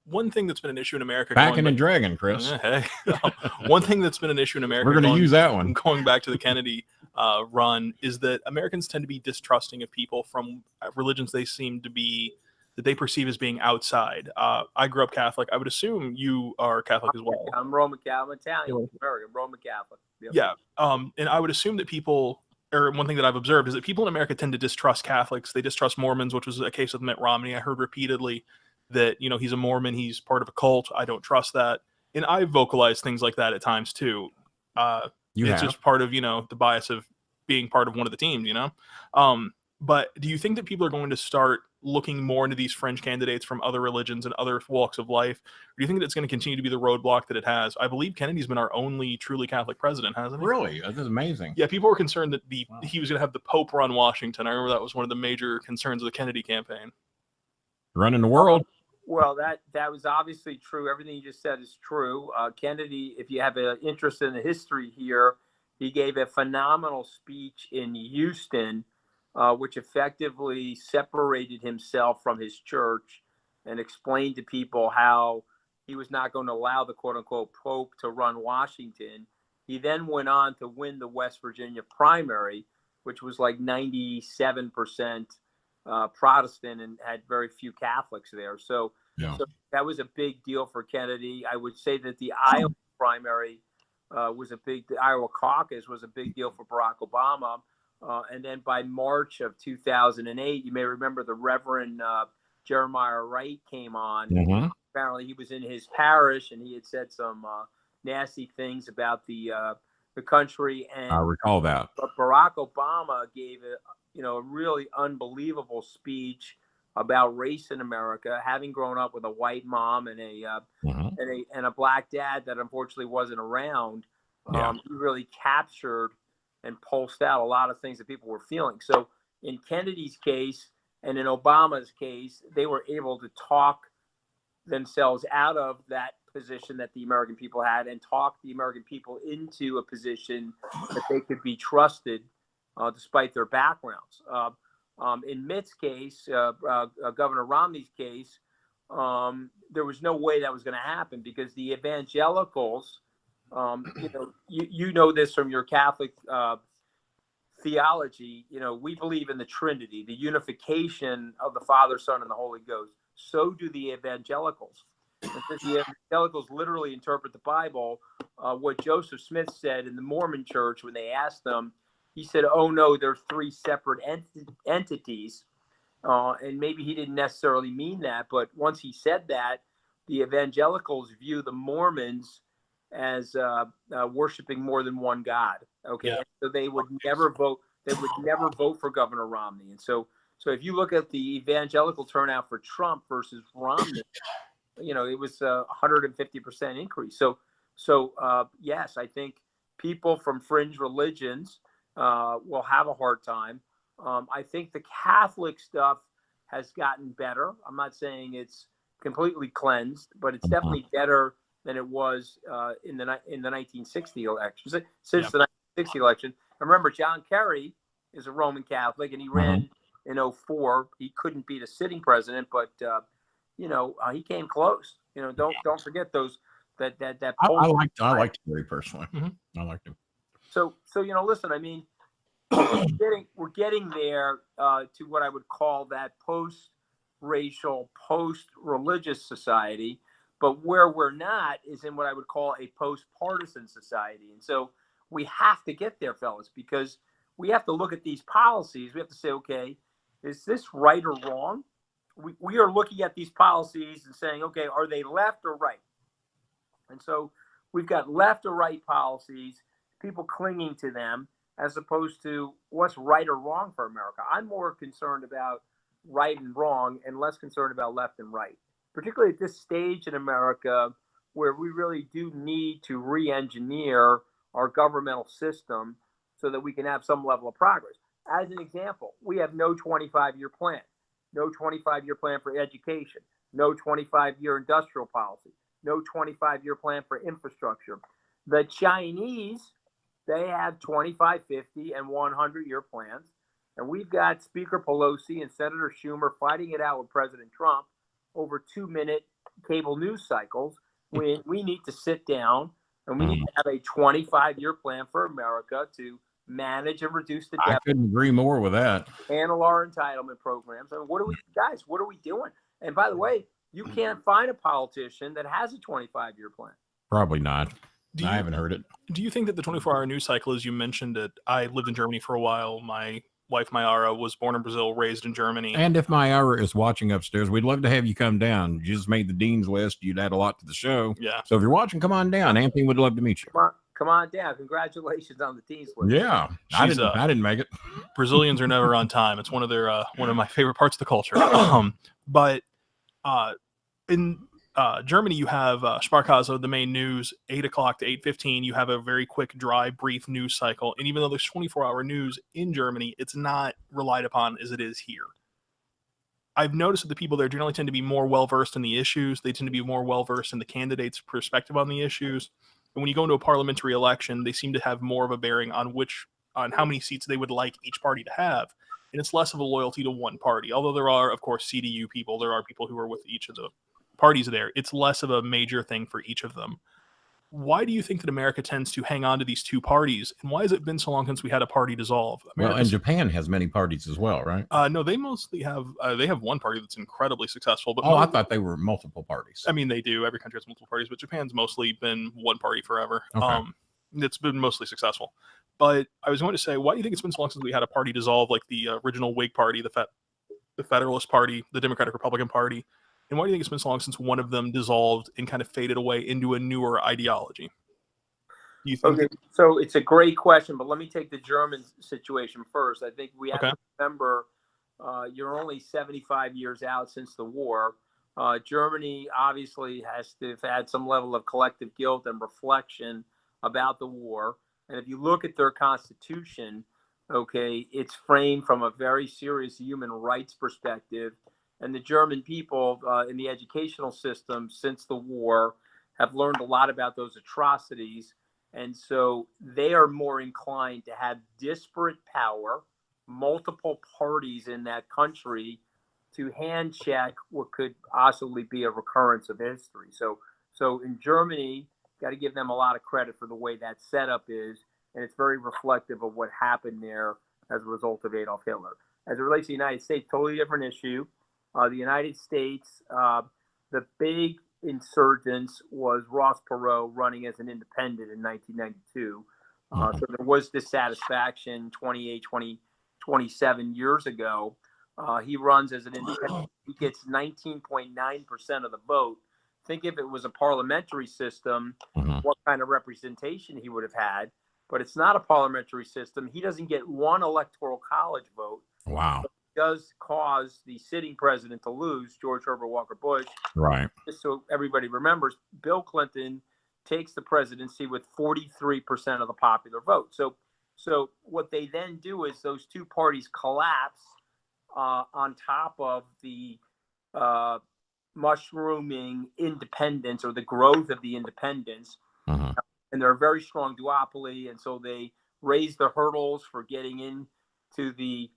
one thing that's been an issue in America, Backing and dragging, Chris. Hey, one thing that's been an issue in America, we're going to use that one. Going back to the Kennedy run, is that Americans tend to be distrusting of people from religions that they perceive as being outside. I grew up Catholic. I would assume you are Catholic as well. I'm Roman Catholic. I'm Italian, American, Roman Catholic. Yep. Yeah. And I would assume that people, or one thing that I've observed is that people in America tend to distrust Catholics. They distrust Mormons, which was a case with Mitt Romney. I heard repeatedly that, he's a Mormon, he's part of a cult. I don't trust that. And I vocalize things like that at times too. It's just part of, the bias of being part of one of the teams, But do you think that people are going to start looking more into these fringe candidates from other religions and other walks of life? Or do you think that it's going to continue to be the roadblock that it has? I believe Kennedy's been our only truly Catholic president, hasn't he? Really? That's amazing. Yeah, people were concerned that he was going to have the Pope run Washington. I remember that was one of the major concerns of the Kennedy campaign. Running the world. Well, that was obviously true. Everything you just said is true. Kennedy, if you have an interest in the history here, he gave a phenomenal speech in Houston, which effectively separated himself from his church and explained to people how he was not going to allow the quote-unquote Pope to run Washington. He then went on to win the West Virginia primary, which was like 97% Protestant and had very few Catholics there. So that was a big deal for Kennedy. I would say that the Iowa primary the Iowa caucus was a big deal for Barack Obama. And then by March of 2008, you may remember the Reverend Jeremiah Wright came on. Mm-hmm. Apparently he was in his parish and he had said some nasty things about the country. And I recall that. But Barack Obama gave a really unbelievable speech about race in America, having grown up with a white mom and a black dad that unfortunately wasn't around. He really captured and pulsed out a lot of things that people were feeling. So in Kennedy's case and in Obama's case, they were able to talk themselves out of that position that the American people had and talk the American people into a position that they could be trusted despite their backgrounds. In Mitt's case, Governor Romney's case, there was no way that was going to happen because the evangelicals, you know this from your Catholic theology, we believe in the Trinity, the unification of the Father, Son, and the Holy Ghost. So do the evangelicals. And since the evangelicals literally interpret the Bible, what Joseph Smith said in the Mormon church when they asked them, he said, oh, no, there's three separate entities. And maybe he didn't necessarily mean that. But once he said that, the evangelicals view the Mormons as worshiping more than one God. Okay. Yeah. So they would never vote. They would never vote for Governor Romney. And so if you look at the evangelical turnout for Trump versus Romney, it was a 150% increase. So yes, I think people from fringe religions will have a hard time. I think the Catholic stuff has gotten better. I'm not saying it's completely cleansed, but it's definitely better than it was in the 1960 election. Since the 1960 election, and remember, John Kerry is a Roman Catholic, and he ran in 2004. He couldn't beat a sitting president, but he came close. Don't forget those that. I liked Kerry personally. Mm-hmm. I liked him. So listen. I mean, we're getting there to what I would call that post-racial, post-religious society. But where we're not is in what I would call a post-partisan society. And so we have to get there, fellas, because we have to look at these policies. We have to say, okay, is this right or wrong? We are looking at these policies and saying, okay, are they left or right? And so we've got left or right policies, people clinging to them, as opposed to what's right or wrong for America. I'm more concerned about right and wrong and less concerned about left and right, particularly at this stage in America where we really do need to re-engineer our governmental system so that we can have some level of progress. As an example, we have no 25-year plan, no 25-year plan for education, no 25-year industrial policy, no 25-year plan for infrastructure. The Chinese, they have 25, 50, and 100-year plans. And we've got Speaker Pelosi and Senator Schumer fighting it out with President Trump over 2-minute cable news cycles, when we need to sit down and we need to have a 25-year plan for America to manage and reduce the debt. I couldn't agree more with that. Handle our entitlement programs. I mean, what are we doing? And by the way, you can't find a politician that has a 25-year plan. Probably not. I haven't heard it. Do you think that the 24-hour news cycle, as you mentioned it, I lived in Germany for a while. My wife, Mayara, was born in Brazil, raised in Germany. And if Mayara is watching upstairs, we'd love to have you come down. You just made the dean's list. You'd add a lot to the show. Yeah. So if you're watching, come on down. Anthony would love to meet you. Come on down. Congratulations on the dean's list. Yeah. I didn't make it. Brazilians are never on time. It's one of my favorite parts of the culture. But in Germany, you have Sparkasse, the main news, 8 o'clock to 8:15. You have a very quick, dry, brief news cycle. And even though there's 24-hour news in Germany, it's not relied upon as it is here. I've noticed that the people there generally tend to be more well-versed in the issues. They tend to be more well-versed in the candidate's perspective on the issues. And when you go into a parliamentary election, they seem to have more of a bearing on how many seats they would like each party to have. And it's less of a loyalty to one party. Although there are, of course, CDU people. There are people who are with each of the parties there. It's less of a major thing for each of them. Why do you think that America tends to hang on to these two parties? And why has it been so long since we had a party dissolve? Well, and Japan has many parties as well, right? No, they mostly have one party that's incredibly successful. But I thought they were multiple parties. I mean, they do. Every country has multiple parties, but Japan's mostly been one party forever. Okay. It's been mostly successful. But I was going to say, why do you think it's been so long since we had a party dissolve, like the original Whig Party, the Federalist Party, the Democratic Republican Party? And why do you think it's been so long since one of them dissolved and kind of faded away into a newer ideology? Do you think? Okay, so it's a great question, but let me take the German situation first. I think we have to remember you're only 75 years out since the war. Germany obviously has to have had some level of collective guilt and reflection about the war. And if you look at their constitution, okay, it's framed from a very serious human rights perspective. And the German people in the educational system since the war have learned a lot about those atrocities. And so they are more inclined to have disparate power, multiple parties in that country to hand check what could possibly be a recurrence of history. So in Germany, got to give them a lot of credit for the way that setup is. And it's very reflective of what happened there as a result of Adolf Hitler. As it relates to the United States, totally different issue. The United States, the big insurgence was Ross Perot running as an independent in 1992. So there was dissatisfaction 27 years ago. He runs as an independent. He gets 19.9% of the vote. Think if it was a parliamentary system, what kind of representation he would have had. But it's not a parliamentary system. He doesn't get one electoral college vote. Wow. Does cause the sitting president to lose, George Herbert Walker Bush. Right. Just so everybody remembers, Bill Clinton takes the presidency with 43% of the popular vote. So what they then do is those two parties collapse on top of the mushrooming independence or the growth of the independence. And they're a very strong duopoly. And so they raise the hurdles for getting into the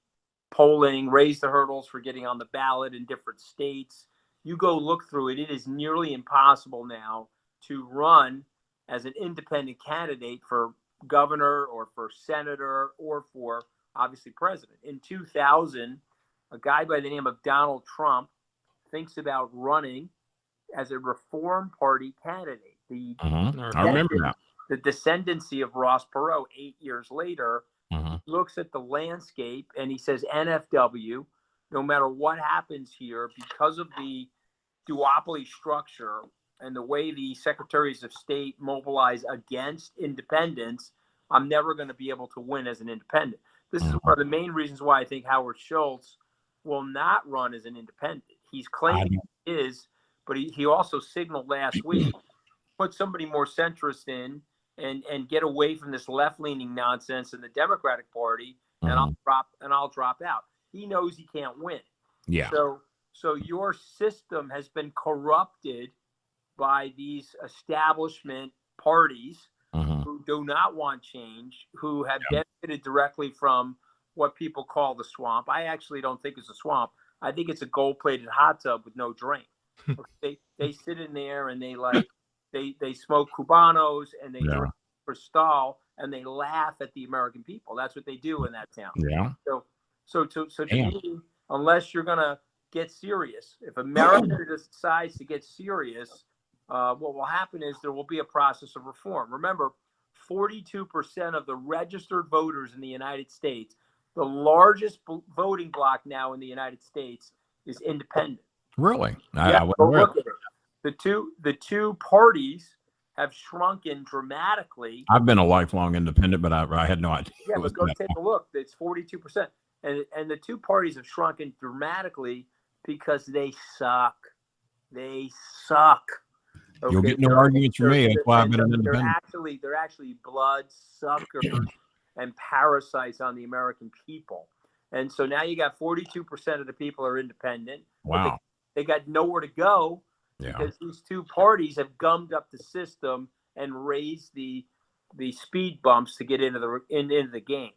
polling, raise the hurdles for getting on the ballot in different states. You go look through it. It is nearly impossible now to run as an independent candidate for governor or for senator or for obviously president. In 2000, a guy by the name of Donald Trump thinks about running as a Reform Party candidate. I remember that. The descendancy of Ross Perot 8 years later looks at the landscape and he says, NFW, no matter what happens here, because of the duopoly structure and the way the secretaries of state mobilize against independence, I'm never going to be able to win as an independent. This is one of the main reasons why I think Howard Schultz will not run as an independent. He's claiming he is, but he also signaled last week, put somebody more centrist in and get away from this left-leaning nonsense in the Democratic Party, and I'll drop out. He knows he can't win. Yeah. So your system has been corrupted by these establishment parties who do not want change, who have benefited directly from what people call the swamp. I actually don't think it's a swamp. I think it's a gold-plated hot tub with no drain. They sit in there and they like they smoke Cubanos and they drink Cristal and they laugh at the American people. That's what they do in that town. Yeah. So to me, unless you're gonna get serious, if America decides to get serious, what will happen is there will be a process of reform. Remember, 42% of the registered voters in the United States, the largest voting bloc now in the United States, is independent. Really? Yeah, look at it. The two parties have shrunken dramatically. I've been a lifelong independent, but I had no idea. Yeah, but go take a look. It's 42%. And the two parties have shrunken dramatically because they suck. They suck. Okay? You'll get no arguments from me. That's why I've been an independent. They're actually blood suckers and parasites on the American people. And so now you got 42% of the people are independent. Wow. They got nowhere to go because these two parties have gummed up the system and raised the speed bumps to get into the game.